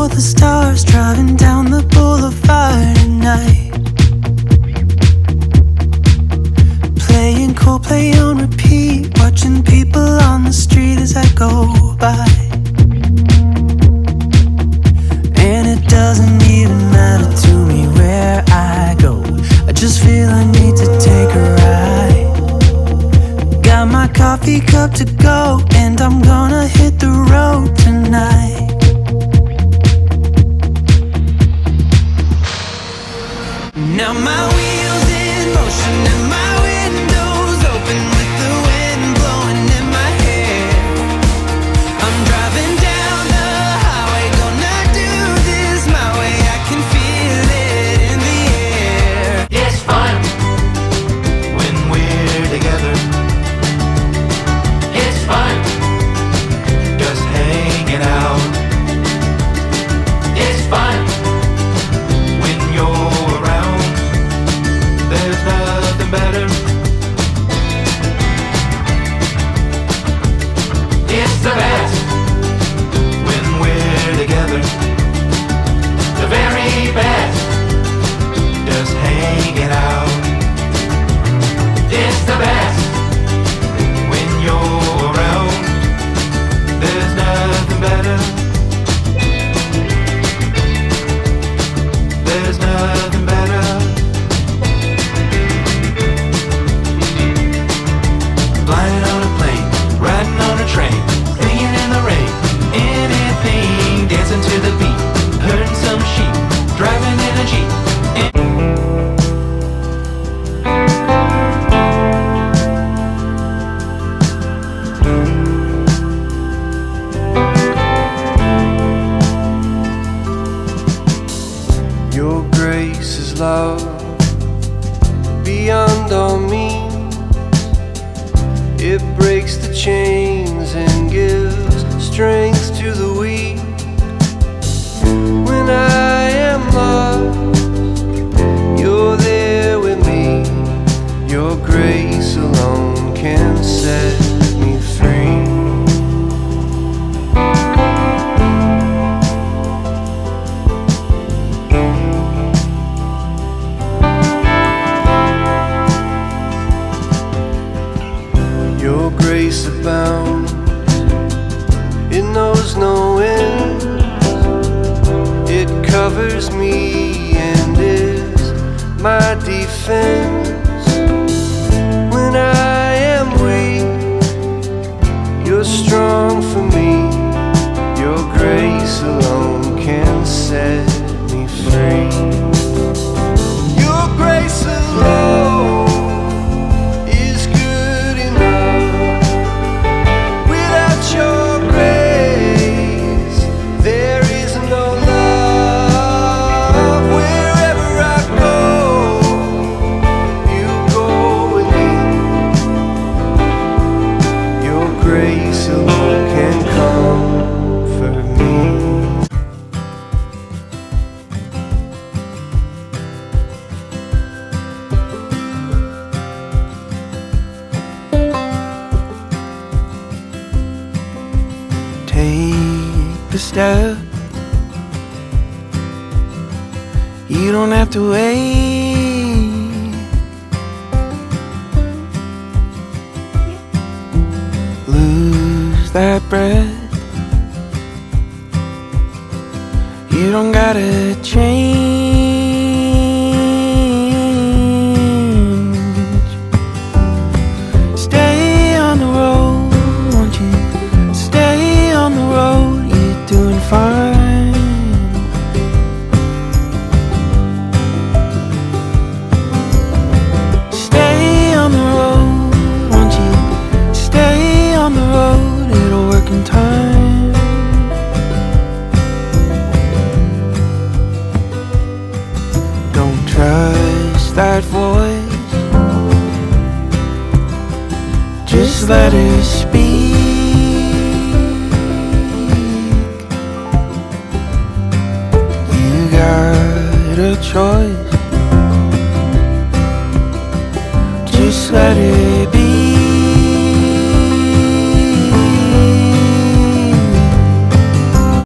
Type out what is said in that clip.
for the stars, driving down the boulevard at night. Playing Coldplay on repeat, watching people on the street as I go by. And it doesn't even matter to me where I go, I just feel I need to take a ride. Got my coffee cup to go, and I'm gonna hit the road tonight. Now my wheels in motion and my windows open with the wind blowing in my hair. I'm driving down the highway, gonna do this my way. I can feel it in the air. It's fun when we're together. It's fun just hanging out. It's fun when you're around. There's nothing better. It's the best when we're together. The very best, just hanging out. It's the best when you're around. There's nothing better. There's nothing better. Flying on a plane, riding on a train, singing in the rain, anything, dancing to the beat, herding some sheep, driving in a Jeep. Your grace is love beyond all means. It breaks the chains and gives strength to the weak. When I am lost, you're there with me. Your grace alone can set me free. Your grace abounds, it knows no end. It covers me and is my defense. When I am weak, you're strong for me. Your grace alone can set me free. Your grace alone is good enough. Without your grace, there is no love. Wherever I go, you go with me. Your grace alone can comfort me. Take the step. You don't have to wait. Lose that breath. You don't gotta change. Stay on the road, won't you? Stay on the road, you're doing fine. Stay on the road, won't you? Stay on the road, it'll work in time. Don't trust that voice, just let her speak. You got a choice, just let it be.